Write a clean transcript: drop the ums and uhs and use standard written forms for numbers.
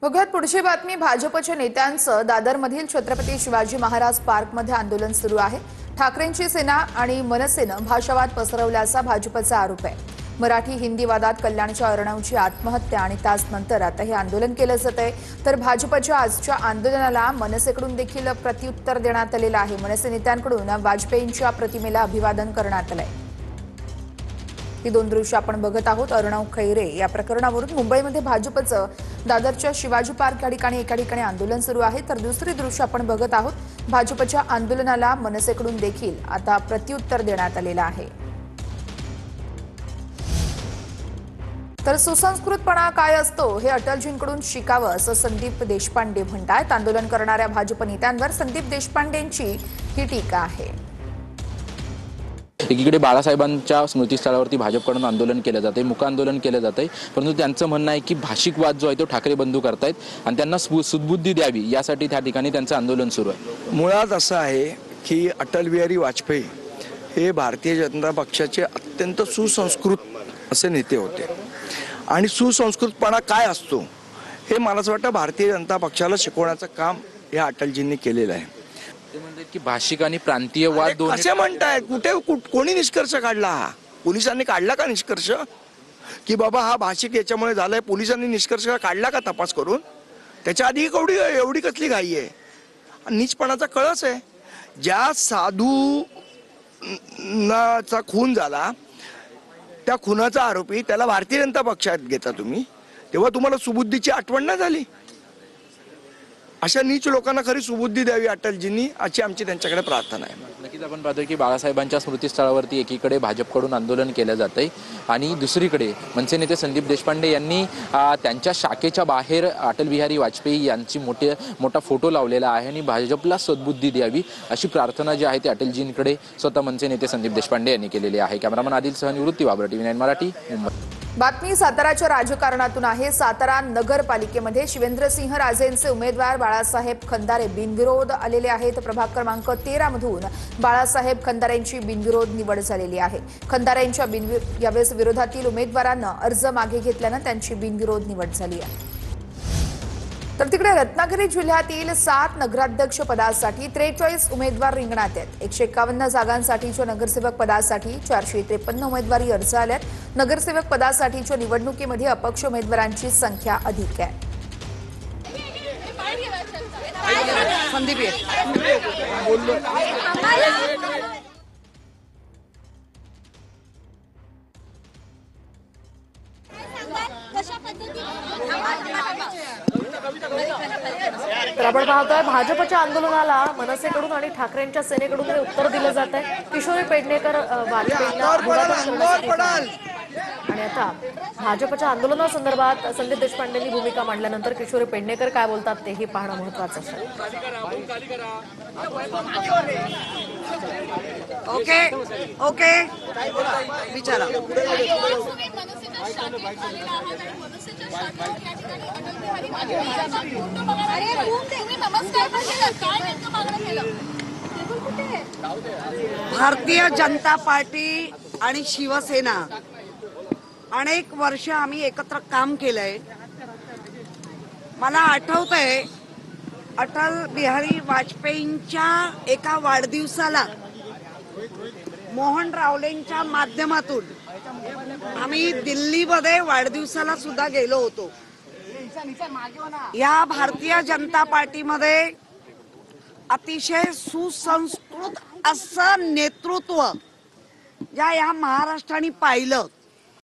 बघूयात पुढची बातमी। भाजपच्या नेत्यांचं दादरमधील छत्रपती शिवाजी महाराज पार्कमध्ये आंदोलन सुरू आहे। ठाकरेंची सेना आणि मनसेनं भाषावाद पसरवल्याचा भाजपचा आरोप आहे। मराठी हिंदी वादात कल्याणच्या अर्णवची आत्महत्या आणि त्यानंतर आता हे आंदोलन केलं जात आहे। तर भाजपच्या आजच्या आंदोलनाला मनसेकडून देखील प्रत्युत्तर देण्यात आलेलं आहे। मनसे नेत्यांकडून वाजपेयींच्या प्रतिमेला अभिवादन करण्यात आलंय। ही दोन दृश्य आपण बघत आहोत। अर्णव खैरे या प्रकरणावरून मुंबईमध्ये भाजपचं दादरच्या शिवाजी पार्क या ठिकाणी एका ठिकाणी आंदोलन सुरू आहे। तर दुसरी दृश्य आपण बघत आहोत। भाजपच्या आंदोलनाला मनसेकडून देखील आता प्रत्युत्तर देण्यात आलेलं आहे। तर सुसंस्कृतपणा काय असतो हे अटलजींकडून शिकावं असं संदीप देशपांडे म्हणतात। आंदोलन करणाऱ्या भाजप नेत्यांवर संदीप देशपांडेंची ही टीका आहे। एकीकडे बाळासाहेबांच्या स्मृतीस्थळावरती भाजपकडून आंदोलन केलं जाते, मुक आंदोलन केलं जाते, परंतु त्यांचं म्हणणं आहे की भाषिक वाद जो आहे तो ठाकरे बंधू करतायत आणि त्यांना सुदबुद्धी द्यावी यासाठी त्या ठिकाणी त्यांचं आंदोलन सुरू आहे। मुळात असं आहे की अटल बिहारी वाजपेयी हे भारतीय जनता पक्षाचे अत्यंत सुसंस्कृत असे नेते होते आणि सुसंस्कृतपणा काय असतो हे मला असं वाटतं भारतीय जनता पक्षाला शिकवण्याचं काम या अटलजींनी केलेलं आहे। ते म्हणतात की भाषिक आणि प्रांतीय वाद दोन्ही कसे म्हणताय, कोणी निष्कर्ष काढला? हा पोलिसांनी काढला का निष्कर्ष की बाबा हा भाषिक याच्यामुळे झालाय? पोलिसांनी निष्कर्ष काढला का तपास करून? त्याच्या आधी एवढी कसली घाई आहे? नीचपणाचा कळस आहे। ज्या साधूचा खून झाला त्या खुनाचा आरोपी त्याला भारतीय जनता पक्षात घेता तुम्ही, तेव्हा तुम्हाला सुबुद्धीची आठवण नाही झाली? अशा नीच लोकांना खरी सुबुद्धी द्यावी अटलजींनी, अशी आमची त्यांच्याकडे प्रार्थना आहे। नक्कीच आपण पाहतोय की बाळासाहेबांच्या स्मृतीस्थळावरती एकीकडे भाजपकडून आंदोलन केलं जातंय आणि दुसरीकडे मनसे नेते संदीप देशपांडे यांनी त्यांच्या शाखेच्या बाहेर अटल बिहारी वाजपेयी यांची मोठा फोटो लावलेला आहे आणि भाजपला सद्बुद्धी द्यावी अशी प्रार्थना जी आहे ती अटलजींकडे स्वतः मनसे नेते संदीप देशपांडे यांनी केलेली आहे। कॅमेरामन आदिल सह निवृत्ती वाबरा, TV9 मराठी, मुंबई। बातमी साताराच्या राजकारणातून आहे। सातारा नगरपालिकेमध्ये शिवेंद्रसिंह राजेंचे उमेदवार बाळासाहेब खंदारे बिनविरोध आलेले आहेत। प्रभाग क्रमांक 13 मधून बाळासाहेब खंदारेंची बिनविरोध निवड झालेली आहे। खंदारेंच्या यावेळेस विरोधातील उमेदवारांना अर्ज मागे घेतल्यानं त्यांची बिनविरोध निवड झाली आहे। तर तिकडे रत्नागिरी जिल्ह्यातील 7 नगराध्यक्ष पदासाठी 43 उमेदवार रिंगणात आहेत। 151 जागांसाठीच्या नगरसेवक पदासाठी 453 उमेदवारी अर्ज आल्यात। नगरसेवक पदासाठीच्या निवडणुकीमध्ये अपक्ष उमेदवारांची संख्या अधिक आहे। तर आपण पाहतोय भाजपच्या आंदोलनाला मनसेकडून आणि ठाकरेंच्या सेनेकडून उत्तर दिलं जात आहे। किशोरी पेडणेकर वाजपेयींना आणि आता भाजपच्या आंदोलनासंदर्भात संदीप देशपांडेंनी भूमिका मांडल्यानंतर किशोरी पेडणेकर काय बोलतात तेही पाहणं महत्त्वाचं असेल। ओके विचारा। भारतीय जनता पार्टी आणि शिवसेना अनेक वर्ष आम्ही एकत्र काम केलंय। मला आठवतंय अटल बिहारी वाजपेयींच्या एका वाढदिवसाला मोहन रावलेंच्या माध्यमातून आम्ही दिल्लीमध्ये वाढदिवसाला सुद्धा गेलो होतो। या भारतीय जनता पार्टीमध्ये अतिशय सुसंस्कृत असं नेतृत्व ज्या या महाराष्ट्राने पाहिलं